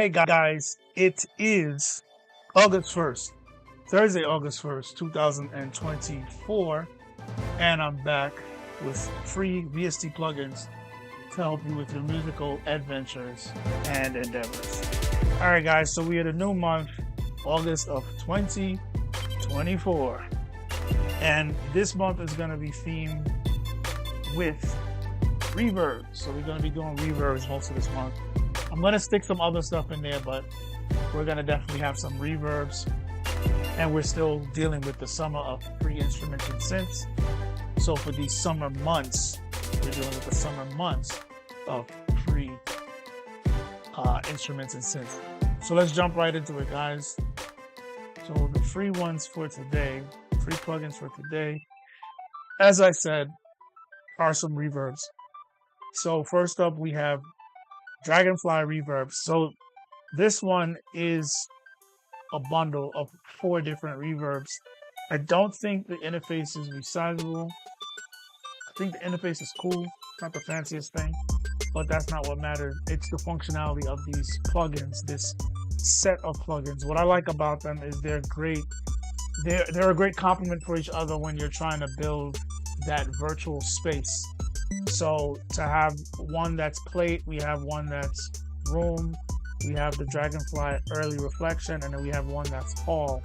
Hey guys, it is August 1st, Thursday, August 1st, 2024, and I'm back with free VST plugins to help you with your musical adventures and endeavors. All right, guys, so we are the new month, August of 2024, and this month is going to be themed with reverb. So we're going to be doing reverbs most of this month. I'm going to stick some other stuff in there, but we're going to definitely have some reverbs. And we're still dealing with the summer of free instruments and synths. So for these summer months, we're dealing with the summer months of free instruments and synths. So let's jump right into it, guys. So the free ones for today, free plugins for today, as I said, are some reverbs. So first up, we have Dragonfly Reverb. So this one is a bundle of 4 different reverbs. I don't think the interface is resizable. I think the interface is cool, not the fanciest thing, but that's not what matters. It's the functionality of these plugins, this set of plugins. What I like about them is they're great. They're a great complement for each other when you're trying to build that virtual space. So to have one that's plate, we have one that's room, we have the Dragonfly early reflection, and then we have one that's hall.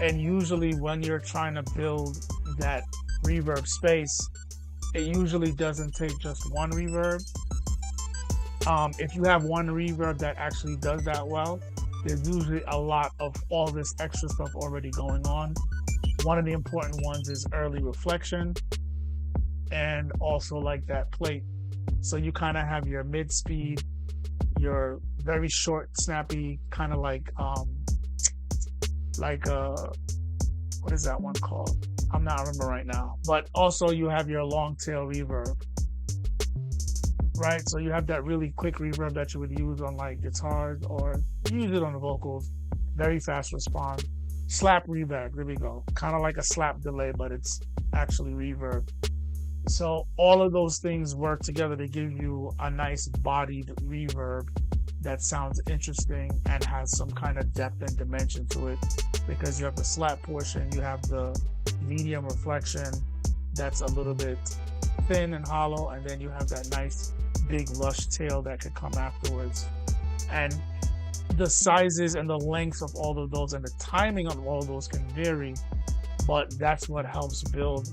And usually when you're trying to build that reverb space, it usually doesn't take just one reverb. If you have one reverb that actually does that well, there's usually a lot of all this extra stuff already going on. One of the important ones is early reflection, and also like that plate. So you kind of have your mid speed, your very short, snappy, kind of like what is that one called? I'm not remember right now. But also you have your long tail reverb, right? So you have that really quick reverb that you would use on like guitars, or you use it on the vocals. Very fast response. Slap reverb, there we go. Kind of like a slap delay, but it's actually reverb. So all of those things work together to give you a nice bodied reverb that sounds interesting and has some kind of depth and dimension to it, because you have the slap portion, you have the medium reflection that's a little bit thin and hollow, and then you have that nice big lush tail that could come afterwards. And the sizes and the lengths of all of those and the timing of all of those can vary, but that's what helps build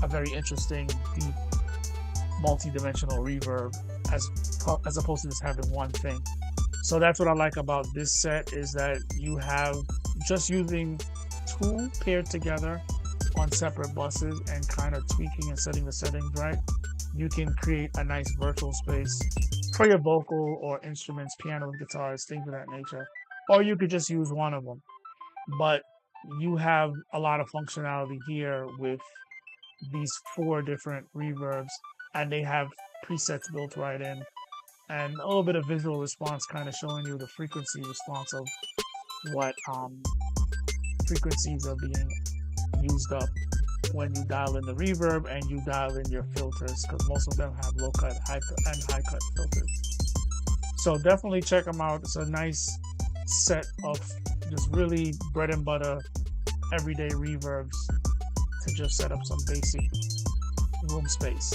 a very interesting, deep, multi-dimensional reverb as opposed to just having one thing. So that's what I like about this set, is that you have just using 2 paired together on separate buses and kind of tweaking and setting the settings right, you can create a nice virtual space for your vocal or instruments, pianos, guitars, things of that nature. Or you could just use one of them. But you have a lot of functionality here with these 4 different reverbs, and they have presets built right in, and a little bit of visual response, kind of showing you the frequency response of what frequencies are being used up when you dial in the reverb and you dial in your filters, because most of them have low cut, high cut filters. So definitely check them out. It's a nice set of just really bread and butter everyday reverbs to just set up some basic room space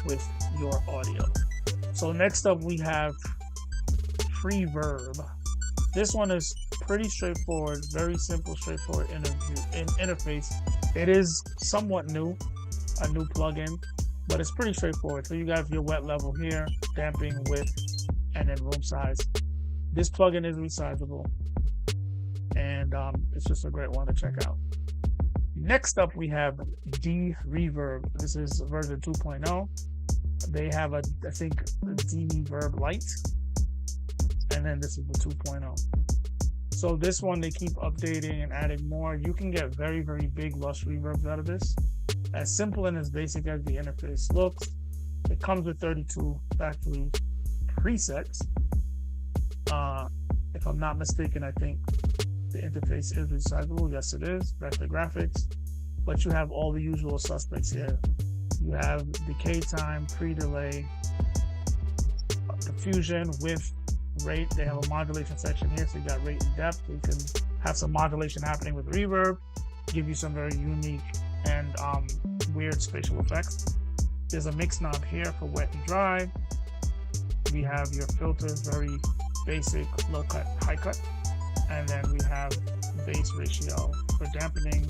with your audio. So next up we have Freeverb. This one is pretty straightforward, very simple, straightforward interface. It is somewhat new, a new plugin, but it's pretty straightforward. So you got your wet level here, damping, width, and then room size. This plugin is resizable, and it's just a great one to check out. Next up, we have D Reverb. This is version 2.0. They have I think, D Reverb Lite, and then this is the 2.0. So this one, they keep updating and adding more. You can get very, very big, lush reverbs out of this. As simple and as basic as the interface looks, it comes with 32 factory presets. If I'm not mistaken, I think the interface is resizable. Yes, it is. Vector graphics. But you have all the usual suspects here. You have decay time, pre-delay, diffusion, width, rate. They have a modulation section here, so you got rate and depth. So you can have some modulation happening with reverb, give you some very unique and weird spatial effects. There's a mix knob here for wet and dry. We have your filters, very basic, low cut, high cut. And then we have bass ratio for dampening,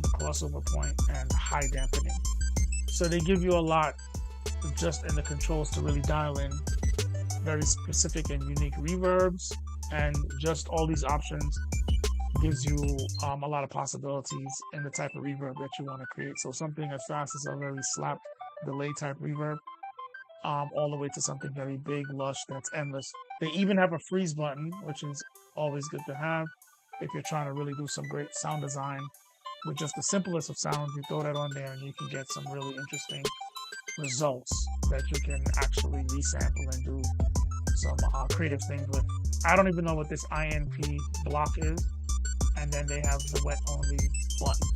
the crossover point, and high dampening. So they give you a lot just in the controls to really dial in very specific and unique reverbs, and just all these options gives you a lot of possibilities in the type of reverb that you want to create. So something as fast as a very slap delay type reverb, all the way to something very big, lush, that's endless. They even have a freeze button, which is always good to have if you're trying to really do some great sound design with just the simplest of sounds. You throw that on there and you can get some really interesting results that you can actually resample and do some creative things with. I don't even know what this INP block is, and then they have the wet only button,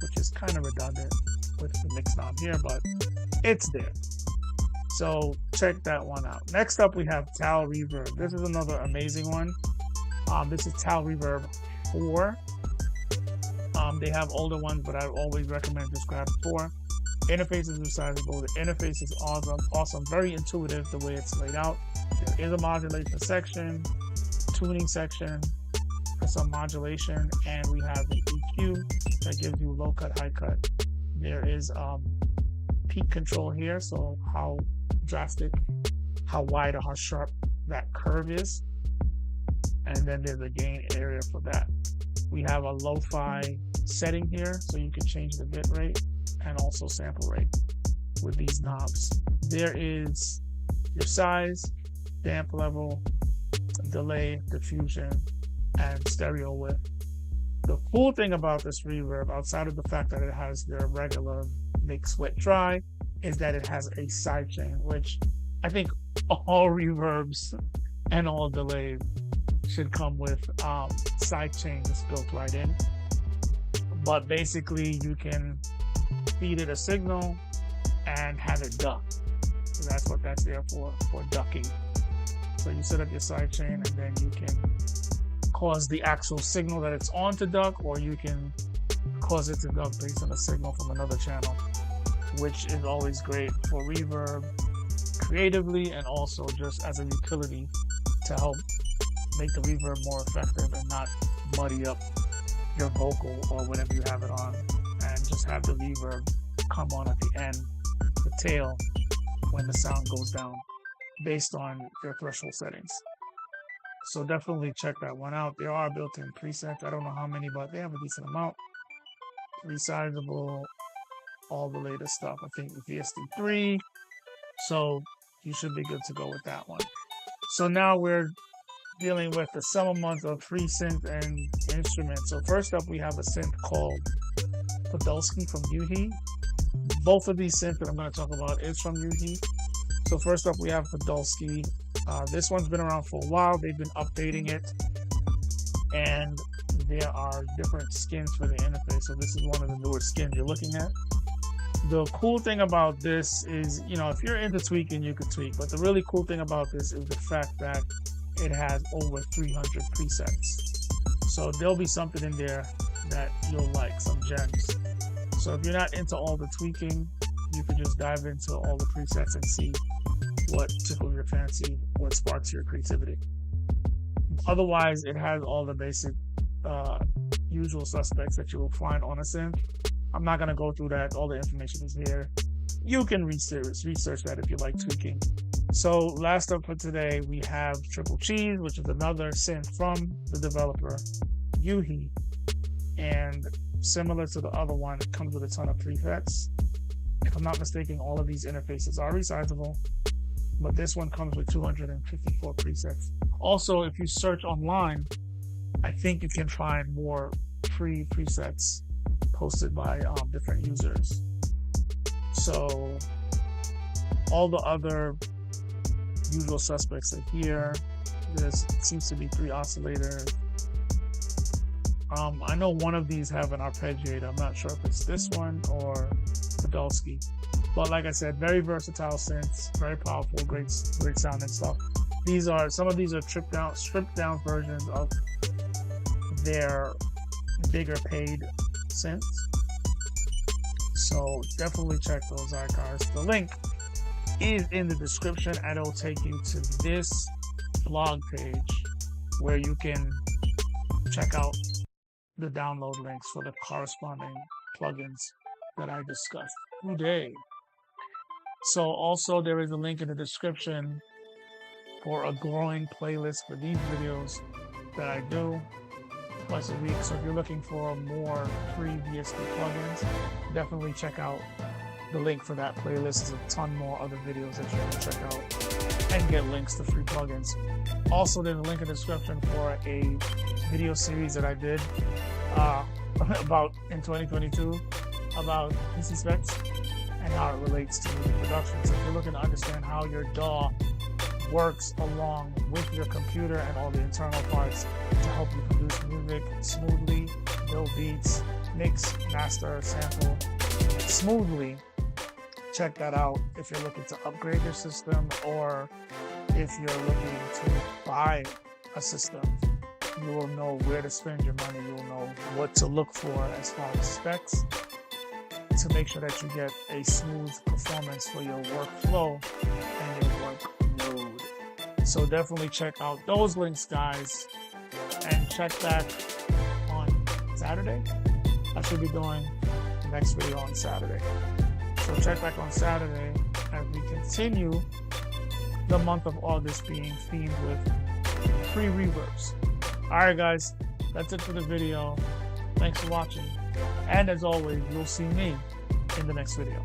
which is kind of redundant with the mix knob here, but it's there. So check that one out. Next up, we have Tal Reverb. This is another amazing one. This is Tal Reverb 4. They have older ones, but I always recommend just grab 4. Interface is resizable. The interface is awesome, very intuitive the way it's laid out. There is a modulation section, tuning section for some modulation, and we have an EQ that gives you low cut, high cut. There is peak control here, so how drastic, how wide or how sharp that curve is. And then there's a gain area for that. We have a lo-fi setting here, so you can change the bit rate and also sample rate with these knobs. There is your size, damp level, delay, diffusion, and stereo width. The cool thing about this reverb, outside of the fact that it has their regular mix, wet, dry, is that it has a sidechain, which I think all reverbs and all delays should come with sidechain that's built right in. But basically you can feed it a signal and have it duck. So that's what that's there for ducking. So you set up your sidechain and then you can cause the actual signal that it's on to duck, or you can cause it to duck based on a signal from another channel, which is always great for reverb creatively and also just as a utility to help make the reverb more effective and not muddy up your vocal or whatever you have it on, and just have the reverb come on at the end, the tail, when the sound goes down based on your threshold settings. So definitely check that one out. There are built-in presets. I don't know how many, but they have a decent amount. Resizable, all the latest stuff. I think VST3. So you should be good to go with that one. So now we're dealing with the summer month of free synth and instruments. So first up, we have a synth called Podolsky from Yuhi. Both of these synths that I'm going to talk about is from Yuhi. So first up, we have Podolsky. This one's been around for a while. They've been updating it, and there are different skins for the interface. So this is one of the newer skins you're looking at. The cool thing about this is, if you're into tweaking, you could tweak. But the really cool thing about this is the fact that it has over 300 presets. So there'll be something in there that you'll like, some gems. So if you're not into all the tweaking, you can just dive into all the presets and see what tickles your fancy, what sparks your creativity. Otherwise, it has all the basic usual suspects that you will find on a synth. I'm not going to go through that. All the information is here. You can research that if you like tweaking. So last up for today, we have Triple Cheese, which is another synth from the developer Yuhi. And similar to the other one, it comes with a ton of presets. If I'm not mistaken, all of these interfaces are resizable, but this one comes with 254 presets. Also, if you search online, I think you can find more free presets posted by different users. So all the other usual suspects are here. There seems to be 3 oscillators. I know one of these have an arpeggiator. I'm not sure if it's this one or Podolsky. But like I said, very versatile synths, very powerful, great sounding stuff. Some of these are stripped down versions of their bigger paid synths. So definitely check those out, guys. The link is in the description, and it'll take you to this blog page where you can check out the download links for the corresponding plugins that I discussed today. So also there is a link in the description for a growing playlist for these videos that I do twice a week. So if you're looking for more free VST plugins, definitely check out the link for that playlist. There's a ton more other videos that you can check out and get links to free plugins. Also, there's a link in the description for a video series that I did about in 2022 about PC specs and how it relates to music production. So if you're looking to understand how your DAW works along with your computer and all the internal parts to help you produce music smoothly, build beats, mix, master, sample smoothly, check that out if you're looking to upgrade your system, or if you're looking to buy a system. You will know where to spend your money. You'll know what to look for as far as specs to make sure that you get a smooth performance for your workflow and your workload. So definitely check out those links, guys, and check back on Saturday. I should be doing the next video on Saturday. So check back on Saturday as we continue the month of August being themed with free reverbs. Alright guys, that's it for the video. Thanks for watching. And as always, you'll see me in the next video.